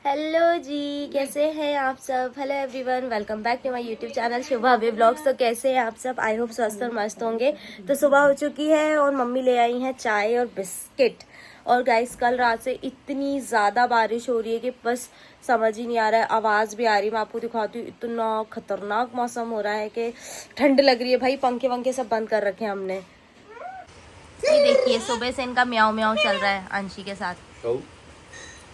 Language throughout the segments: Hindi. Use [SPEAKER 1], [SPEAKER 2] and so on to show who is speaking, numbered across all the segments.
[SPEAKER 1] हेलो जी, कैसे हैं आप सब। Hello everyone, welcome back to my YouTube channel Shubha way blogs. तो कैसे हैं आप सब। आई होप स्वस्थ और मस्त होंगे। तो सुबह हो चुकी है और मम्मी ले आई हैं चाय और बिस्किट। और गाइस कल रात से इतनी ज़्यादा बारिश हो रही है कि बस समझ ही नहीं आ रहा है। आवाज़ भी आ रही है, मैं आपको दिखाती हूँ। इतना खतरनाक मौसम हो रहा है कि ठंड लग रही है भाई। पंखे वंखे सब बंद कर रखे हैं हमने। ये देखिए सुबह से इनका म्याऊं म्याऊं चल रहा है अंशी के साथ।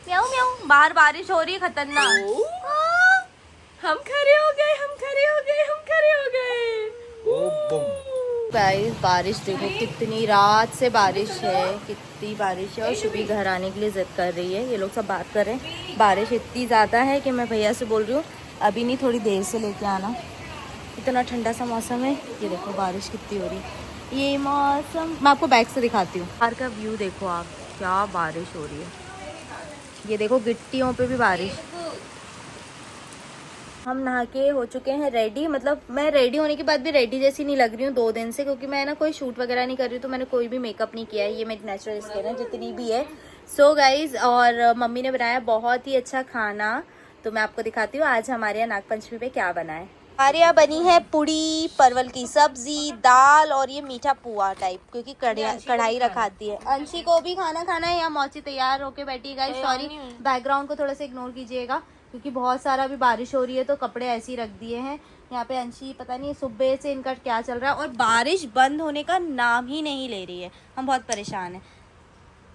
[SPEAKER 1] म्याऊं म्याऊं। बाहर बारिश हो रही है खतरनाक। हम खड़े हो गए, हम खड़े हो गए, हम खड़े हो गए। गाइस बारिश देखो कितनी, रात से बारिश है, कितनी बारिश है। और शुभी घर आने के लिए जिद कर रही है। ये लोग सब बात कर रहे हैं। बारिश इतनी ज़्यादा है कि मैं भैया से बोल रही हूँ अभी नहीं, थोड़ी देर से लेके आना। इतना ठंडा सा मौसम है। ये देखो बारिश कितनी हो रही है। ये मौसम मैं आपको बैक से दिखाती हूँ। बाहर का व्यू देखो आप, क्या बारिश हो रही है। ये देखो गिट्टियों पे भी बारिश। हम नहा के हो चुके हैं रेडी। मतलब मैं रेडी होने के बाद भी रेडी जैसी नहीं लग रही हूँ 2 दिन से, क्योंकि मैं ना कोई शूट वगैरह नहीं कर रही हूँ। तो मैंने कोई भी मेकअप नहीं किया है। ये मेरी नेचुरल स्किन है जितनी भी है। सो गाइज, और मम्मी ने बनाया बहुत ही अच्छा खाना। तो मैं आपको दिखाती हूँ आज हमारे यहाँ नागपंचमी पे क्या बना है। हमारे यहाँ बनी है पूड़ी, परवल की सब्जी, दाल और ये मीठा पुआ टाइप, क्योंकि कढ़ाई रखाती है। अंशी को भी खाना खाना है। यहाँ मौची तैयार होके बैठी है। गाइस सॉरी, बैकग्राउंड को थोड़ा सा इग्नोर कीजिएगा, क्योंकि बहुत सारा अभी बारिश हो रही है तो कपड़े ऐसे ही रख दिए हैं यहाँ पे। अंशी पता नहीं सुबह से इनका क्या चल रहा है, और बारिश बंद होने का नाम ही नहीं ले रही है। हम बहुत परेशान हैं।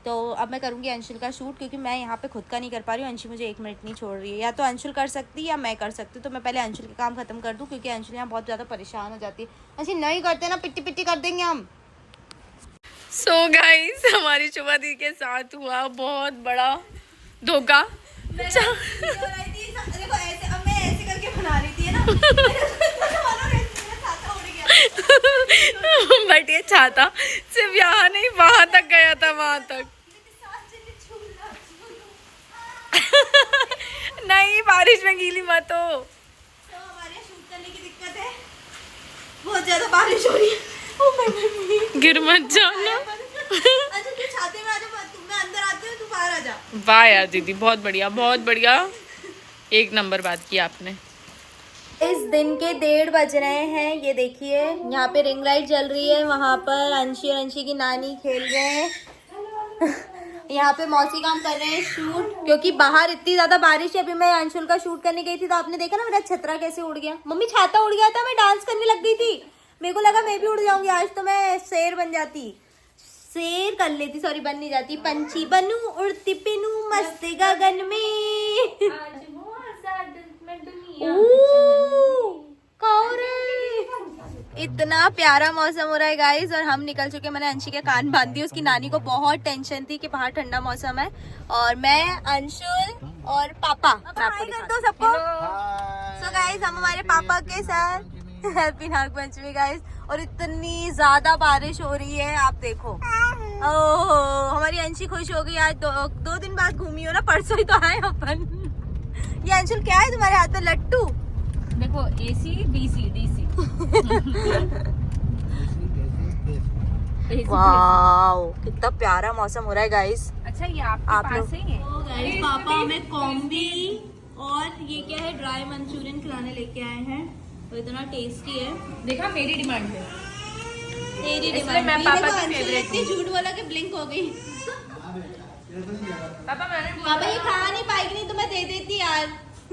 [SPEAKER 1] तो अब मैं करूँगी अंशुल का शूट, क्योंकि मैं यहाँ पे खुद का नहीं कर पा रही हूँ। अंशुल मुझे 1 मिनट नहीं छोड़ रही है। या तो अंशुल कर सकती है या मैं कर सकती हूँ। तो मैं पहले अंशुल के काम खत्म कर दूँ, क्योंकि अंशुल यहाँ बहुत ज़्यादा परेशान हो जाती है। अंशुल नहीं करते ना, पिट्टी पिट्टी कर देंगे हम।
[SPEAKER 2] सो गाइस हमारी शुभा दी के साथ हुआ बहुत बड़ा धोखा। बट ये छाता सिर्फ यहाँ नहीं, वहां तक गया था, वहां तक। नहीं, बारिश में गीली मत हो।
[SPEAKER 1] तो हमारे शूट करने की दिक्कत है, बहुत ज्यादा बारिश हो रही है। ओ माय
[SPEAKER 2] गिर मत जाना।
[SPEAKER 1] अच्छा तू छाते में आ जा, मैं अंदर आती हूँ, तू बाहर आ जा।
[SPEAKER 2] वाह यार दीदी, बहुत बढ़िया, बहुत बढ़िया, 1 नंबर बात की आपने।
[SPEAKER 1] इस दिन के 1:30 बज रहे हैं। ये देखिए यहाँ पे रिंग लाइट जल रही है। वहाँ पर अंशी और अंशी की नानी खेल रहे हैं। यहाँ पे मौसी काम कर रहे हैं शूट, क्योंकि बाहर इतनी ज्यादा बारिश है। अभी मैं अंशुल का शूट करने गई थी तो आपने देखा ना मेरा छतरा कैसे उड़ गया। मम्मी छाता उड़ गया था, मैं डांस करने लग गई थी। मेरे को लगा मैं भी उड़ जाऊंगी आज, तो मैं शेर बन जाती, शेर कर लेती। सॉरी, बन नहीं जाती, पंछी बनूं उड़ती पिनूं मस्त गगन में। इतना प्यारा मौसम हो रहा है गाइस, और हम निकल चुके। मैंने अंशी के कान बांध दिए। उसकी नानी को बहुत टेंशन थी कि बाहर ठंडा मौसम है। और मैं, अंशुल और पापा, कर दो सबको। सो गाइस हम हमारे पापा के साथ हैप्पी नागपंचमी गाइस। और इतनी ज्यादा बारिश हो रही है, आप देखो। ओह हमारी अंशी खुश हो गई आज। दो दिन बाद घूमी हो ना, परसों ही तो आए अपन। ये अंशुल क्या है तुम्हारे हाथ में, लट्टू?
[SPEAKER 2] देखो, AC BC DC।
[SPEAKER 1] वाओ कितना प्यारा मौसम हो रहा है गाइस।
[SPEAKER 2] अच्छा, ये आपके पास ही है।
[SPEAKER 1] गाइस पापा हमें कॉम्बी और ये क्या है, ड्राई मंचूरियन खिलाने लेके आए हैं। तो इतना टेस्टी है।
[SPEAKER 2] देखा, मेरी डिमांड है।
[SPEAKER 1] तेरी
[SPEAKER 2] इसलिए
[SPEAKER 1] डिमांड।
[SPEAKER 2] मैं पापा की फेवरेट
[SPEAKER 1] इतनी झूठ बोला कि ब्लिंक हो गई। पापा ये खा नहीं पाएगी, नहीं तो मैं दे देती यार।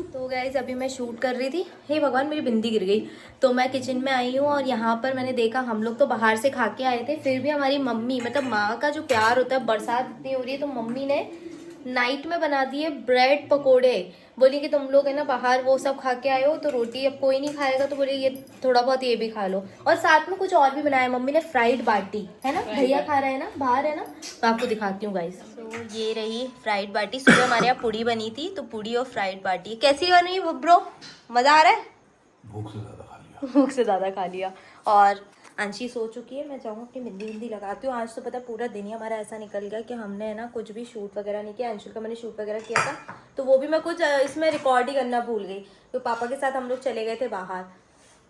[SPEAKER 1] तो गाइज अभी मैं शूट कर रही थी। हे भगवान मेरी बिंदी गिर गई। तो मैं किचन में आई हूँ और यहाँ पर मैंने देखा, हम लोग तो बाहर से खा के आए थे, फिर भी हमारी मम्मी, मतलब माँ का जो प्यार होता है, बरसात इतनी हो रही है तो मम्मी ने नाइट में बना दिए ब्रेड पकोड़े। बोली कि तुम लोग है ना बाहर वो सब खा के आए हो तो रोटी अब कोई नहीं खाएगा, तो बोले ये थोड़ा बहुत ये भी खा लो। और साथ में कुछ और भी बनाया मम्मी ने, फ्राइड बाटी है ना, भैया खा रहे हैं ना, बाहर है ना, तो आपको दिखाती हूँ गाइस। तो ये रही फ्राइड बाटी। सुबह हमारे यहाँ पूड़ी बनी थी, तो पूड़ी और फ्राइड बाटी कैसी बनी ब्रो? मजा आ रहा है? भूख से ज्यादा खा लिया। और अंशी सो चुकी है। मैं जाऊँ अपनी बिंदी बिंदी लगाती हूँ। आज तो पता पूरा दिन ही हमारा ऐसा निकल गया कि हमने है ना कुछ भी शूट वगैरह नहीं किया। अंशुल का मैंने शूट वगैरह किया था, तो वो भी मैं कुछ इसमें रिकॉर्ड ही करना भूल गई। तो पापा के साथ हम लोग चले गए थे बाहर।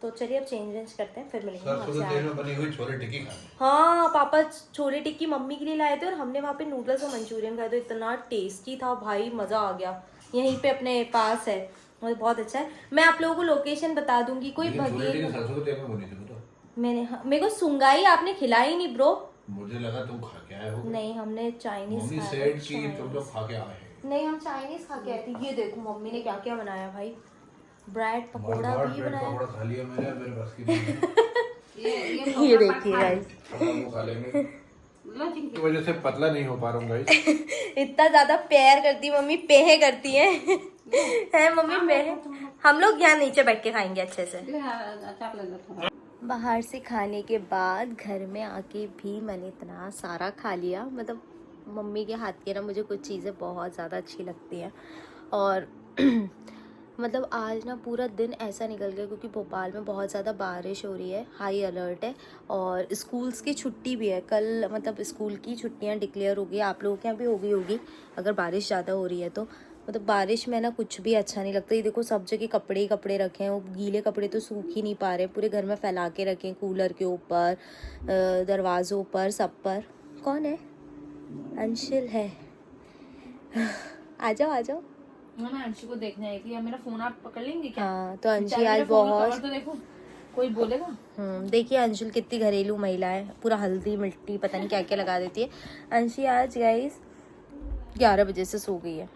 [SPEAKER 1] तो चलिए अब चेंज वेंज करते हैं, फिर मिलेंगे। हाँ पापा छोले टिक्की मम्मी के लिए लाए थे, और हमने वहाँ पे नूडल्स और मंचूरियन खाए। तो इतना टेस्टी था भाई, मज़ा आ गया। यहीं पे अपने पास है, मुझे बहुत अच्छा है। मैं आप लोगों को लोकेशन बता दूंगी। कोई भगेल मेरे को सुंगाई आपने खिलाई नहीं ब्रो।
[SPEAKER 3] मुझे लगा तुम खा के आए हो।
[SPEAKER 1] नहीं, हमने चाइनीज
[SPEAKER 3] मम्मी सेड की तुम लोग खा के आए हैं।
[SPEAKER 1] नहीं, हम चाइनीज खा के आए थे। ये देखो मम्मी ने क्या क्या बनाया भाई, ब्रेड पकोड़ा भी बनाया।
[SPEAKER 3] पकोड़ा खा लिया मैंने, मेरे बस की नहीं है।
[SPEAKER 1] ये देखिए गाइस,
[SPEAKER 3] वो खा लेंगे की वजह से पतला नहीं हो पा रहा हूँ गाइस।
[SPEAKER 1] इतना ज्यादा प्यार करती है मम्मी, पेहे करती है है मम्मी पेहे। हम लोग यहाँ नीचे बैठ के खाएंगे अच्छे से। बाहर से खाने के बाद घर में आके भी मैंने इतना सारा खा लिया। मतलब मम्मी के हाथ की ना मुझे कुछ चीज़ें बहुत ज़्यादा अच्छी लगती हैं। और मतलब आज ना पूरा दिन ऐसा निकल गया क्योंकि भोपाल में बहुत ज़्यादा बारिश हो रही है, हाई अलर्ट है और स्कूल्स की छुट्टी भी है कल। मतलब स्कूल की छुट्टियां डिक्लेयर हो गई, आप लोगों के यहाँ भी हो गई होगी अगर बारिश ज़्यादा हो रही है तो। मतलब बारिश में ना कुछ भी अच्छा नहीं लगता। ये देखो सब जगह कपड़े ही कपड़े रखे हैं, वो गीले कपड़े तो सूख ही नहीं पा रहे, पूरे घर में फैला के रखे हैं, कूलर के ऊपर, दरवाज़ों पर, सब पर। कौन है? अंशुल है। आ जाओ आ जाओ।
[SPEAKER 2] मैं अंशी को देखने आई थी। मेरा फोन आप पकड़ लेंगे क्या?
[SPEAKER 1] हाँ तो अंशी आज बहुत,
[SPEAKER 2] तो देखो कोई बोलेगा।
[SPEAKER 1] देखिए अंशुल कितनी घरेलू महिला है, पूरा हल्दी मिट्टी पता नहीं क्या क्या लगा देती है। अंशी आज गाइस 11 बजे से सो गई है।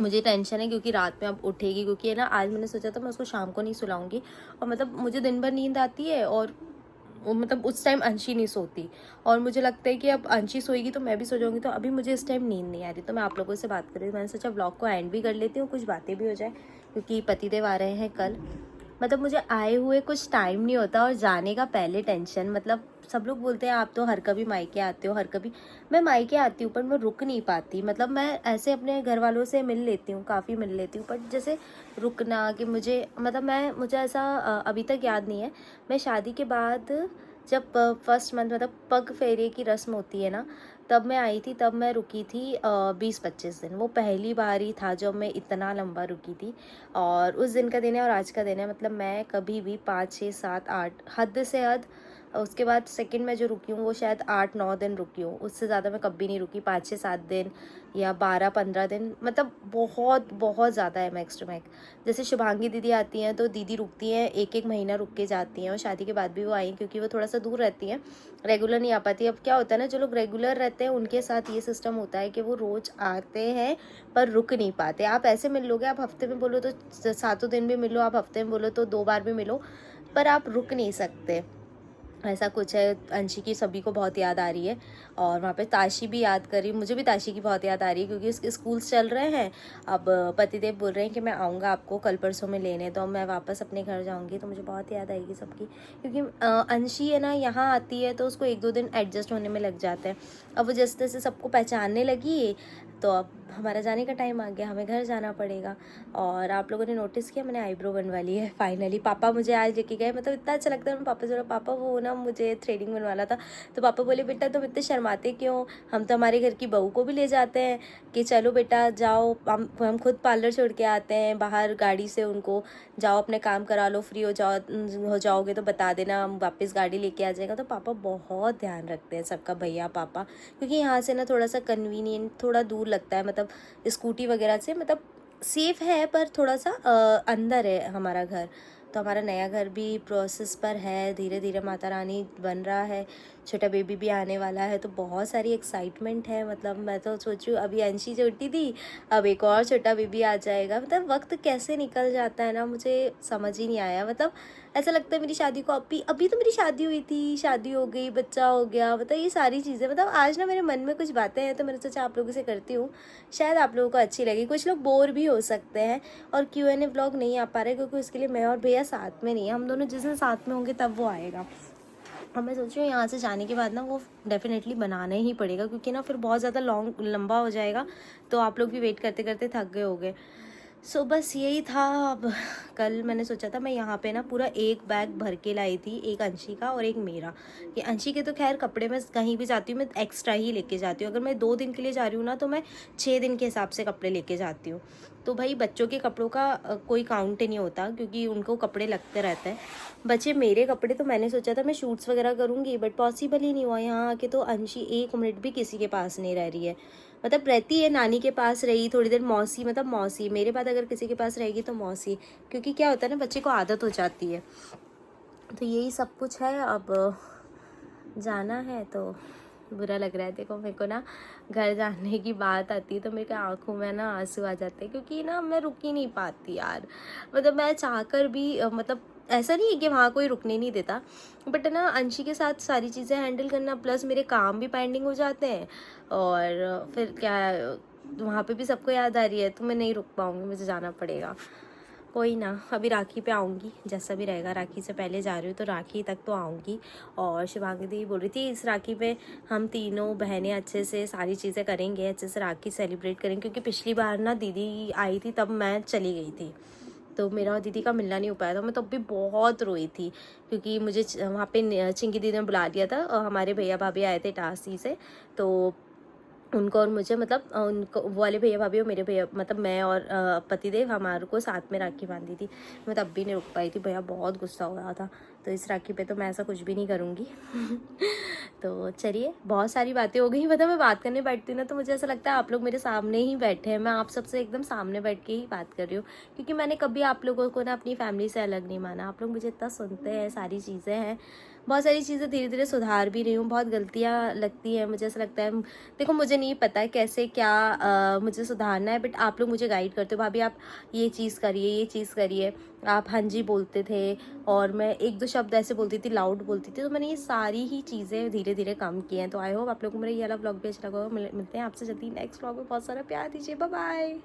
[SPEAKER 1] मुझे टेंशन है क्योंकि रात में अब उठेगी, क्योंकि है ना आज मैंने सोचा था मैं उसको शाम को नहीं सुलाऊंगी और मतलब मुझे दिन भर नींद आती है और मतलब उस टाइम अंशी नहीं सोती और मुझे लगता है कि अब अंशी सोएगी तो मैं भी सो जाऊंगी, तो अभी मुझे इस टाइम नींद नहीं आ रही। तो मैं आप लोगों से बात कर रही थी, मैंने सोचा व्लॉग को एंड भी कर लेती हूँ, कुछ बातें भी हो जाए क्योंकि पतिदेव आ रहे हैं कल। मतलब मुझे आए हुए कुछ टाइम नहीं होता और जाने का पहले टेंशन। मतलब सब लोग बोलते हैं आप तो हर कभी मायके आते हो, हर कभी। मैं मायके आती हूँ पर मैं रुक नहीं पाती। मतलब मैं ऐसे अपने घर वालों से मिल लेती हूँ, काफ़ी मिल लेती हूँ, बट जैसे रुकना कि मुझे मतलब मुझे ऐसा अभी तक याद नहीं है। मैं शादी के बाद जब फर्स्ट मंथ मतलब पग फेरे की रस्म होती है ना, तब मैं आई थी, तब मैं रुकी थी 20-25 दिन। वो पहली बार ही था जब मैं इतना लंबा रुकी थी और उस दिन का दिन है और आज का दिन है। मतलब मैं कभी भी 5, 6, 7, 8 हद से हद, उसके बाद सेकंड में जो रुकी हूँ वो शायद 8-9 दिन रुकी हूँ, उससे ज़्यादा मैं कभी नहीं रुकी। 5, 6, 7 दिन या 12-15 दिन, मतलब बहुत बहुत ज़्यादा है मैक्स टू मैक्स। जैसे शुभांगी दीदी आती हैं तो दीदी रुकती हैं 1-1 महीना रुक के जाती हैं और शादी के बाद भी वो आई क्योंकि वो थोड़ा सा दूर रहती हैं, रेगुलर नहीं आ पाती। अब क्या होता है ना, जो लोग रेगुलर रहते हैं उनके साथ ये सिस्टम होता है कि वो रोज़ आते हैं पर रुक नहीं पाते। आप ऐसे मिल लोगे, आप हफ्ते में बोलो तो 7 दिन भी मिलो, आप हफ्ते में बोलो तो 2 बार भी मिलो, पर आप रुक नहीं सकते, ऐसा कुछ है। अंशी की सभी को बहुत याद आ रही है और वहाँ पे ताशी भी याद कर रही है, मुझे भी ताशी की बहुत याद आ रही है क्योंकि उसके स्कूल्स चल रहे हैं। अब पतिदेव बोल रहे हैं कि मैं आऊँगा आपको कल परसों में लेने, तो मैं वापस अपने घर जाऊँगी तो मुझे बहुत याद आएगी सबकी, क्योंकि अंशी है ना यहाँ आती है तो उसको 1-2 दिन एडजस्ट होने में लग जाते हैं। अब वो जैसे तैसे सबको पहचानने लगी तो अब हमारा जाने का टाइम आ गया, हमें घर जाना पड़ेगा। और आप लोगों ने नोटिस किया मैंने आईब्रो बनवा ली है फाइनली। पापा मुझे आज लेके गए, मतलब इतना अच्छा लगता है। मैं पापा से बोला पापा वो ना मुझे थ्रेडिंग बनवाना था, तो पापा बोले बेटा तुम इतने शर्माते क्यों, हम तो हमारे घर की बहू को भी ले जाते हैं कि चलो बेटा जाओ, हम खुद पार्लर छोड़ के आते हैं बाहर गाड़ी से, उनको जाओ अपने काम करा लो, फ्री हो जाओगे तो बता देना, हम वापस गाड़ी लेके आ जाएगा। तो पापा बहुत ध्यान रखते हैं सबका, भैया पापा, क्योंकि यहाँ से ना थोड़ा सा कन्वीनियंट, थोड़ा दूर लगता है, मतलब स्कूटी वगैरह से, मतलब सेफ है पर थोड़ा सा अंदर है हमारा घर। तो हमारा नया घर भी प्रोसेस पर है, धीरे धीरे माता रानी बन रहा है, छोटा बेबी भी आने वाला है, तो बहुत सारी एक्साइटमेंट है। मतलब मैं तो सोच रही हूँ अभी अंशी छोटी थी, अब एक और छोटा बेबी आ जाएगा। मतलब वक्त कैसे निकल जाता है ना, मुझे समझ ही नहीं आया। मतलब ऐसा लगता है मेरी शादी को अभी तो मेरी शादी हुई थी, शादी हो गई, बच्चा हो गया, मतलब ये सारी चीज़ें। मतलब आज ना मेरे मन में कुछ बातें हैं तो मैंने सोचा आप लोगों से करती हूँ, शायद आप लोगों को अच्छी लगी। कुछ लोग बोर भी हो सकते हैं और Q&A व्लॉग नहीं आ पा रहे क्योंकि उसके लिए मैं और भैया साथ में नहीं है, हम दोनों जिस दिन साथ में होंगे तब वो आएगा। और मैं सोच रही हूँ यहाँ से जाने के बाद ना वो डेफिनेटली बनाना ही पड़ेगा क्योंकि ना फिर बहुत ज़्यादा लंबा हो जाएगा, तो आप लोग भी वेट करते करते थक गए होंगे। सो बस यही था। अब कल मैंने सोचा था मैं यहाँ पे ना पूरा एक बैग भर के लाई थी, एक अंशी का और एक मेरा। कि अंशी के तो खैर कपड़े मैं कहीं भी जाती हूँ मैं एक्स्ट्रा ही लेके जाती हूँ, अगर मैं 2 दिन के लिए जा रही हूँ ना तो मैं 6 दिन के हिसाब से कपड़े लेके जाती हूँ। तो भाई बच्चों के कपड़ों का कोई काउंट नहीं होता क्योंकि उनको कपड़े लगते रहते हैं। बच्चे मेरे कपड़े तो मैंने सोचा था मैं शूट्स वगैरह करूँगी, बट पॉसिबल ही नहीं हुआ। यहाँ आके तो अंशी 1 मिनट भी किसी के पास नहीं रह रही है, मतलब रहती है नानी के पास रही थोड़ी देर, मौसी मतलब मौसी, मेरे बाद अगर किसी के पास रहेगी तो मौसी, क्योंकि क्या होता है ना बच्चे को आदत हो जाती है। तो यही सब कुछ है। अब जाना है तो बुरा लग रहा है। देखो मेरे को ना घर जाने की बात आती है तो मेरे आंखों में ना आंसू आ जाते हैं, क्योंकि ना मैं रुक ही नहीं पाती यार। मतलब मैं चाहकर भी मतलब ऐसा नहीं है कि वहाँ कोई रुकने नहीं देता, बट ना अंशी के साथ सारी चीज़ें हैंडल करना, प्लस मेरे काम भी पेंडिंग हो जाते हैं, और फिर क्या वहाँ पे भी सबको याद आ रही है, तो मैं नहीं रुक पाऊँगी, मुझे जाना पड़ेगा। कोई ना, अभी राखी पे आऊँगी, जैसा भी रहेगा। राखी से पहले जा रही हूँ तो राखी तक तो आऊँगी। और शिवांगी दी बोल रही थी इस राखी पे हम तीनों बहनें अच्छे से सारी चीज़ें करेंगे, अच्छे से राखी सेलिब्रेट करेंगे, क्योंकि पिछली बार ना दीदी आई थी तब मैं चली गई थी, तो मेरा और दीदी का मिलना नहीं हो पाया था। मैं तब भी बहुत रोई थी, क्योंकि मुझे वहाँ पे चिंकी दीदी ने बुला लिया था, हमारे भैया भाभी आए थे इटारसी से, तो उनको और मुझे मतलब उनको वो वाले भैया भाभी और मेरे भैया मतलब मैं और पतिदेव हमारे को साथ में राखी बांधी थी। मैं तब भी नहीं रुक पाई थी, भैया बहुत गुस्सा हो रहा था। तो इस राखी पे तो मैं ऐसा कुछ भी नहीं करूँगी। तो चलिए, बहुत सारी बातें हो गई। मतलब मैं बात करने बैठती हूँ ना तो मुझे ऐसा लगता है आप लोग मेरे सामने ही बैठे हैं, मैं आप सबसे एकदम सामने बैठ के ही बात कर रही हूँ, क्योंकि मैंने कभी आप लोगों को ना अपनी फैमिली से अलग नहीं माना। आप लोग मुझे इतना सुनते हैं, सारी चीज़ें हैं, बहुत सारी चीज़ें धीरे धीरे सुधार भी रही हूँ। बहुत गलतियाँ लगती हैं, मुझे ऐसा लगता है देखो मुझे नहीं पता है कैसे क्या मुझे सुधारना है, बट आप लोग मुझे गाइड करते हो, भाभी आप ये चीज़ करिए, ये चीज़ करिए। आप हाँ जी बोलते थे, और मैं एक दो शब्द ऐसे बोलती थी, लाउड बोलती थी, तो मैंने ये सारी ही चीज़ें धीरे धीरे कम की हैं। तो आई होप आप लोगों को मेरा ये वाला व्लॉग भी अच्छा लगा होगा। मिलते हैं आपसे जल्दी नेक्स्ट व्लॉग में। बहुत सारा प्यार दीजिए, बाय बाय।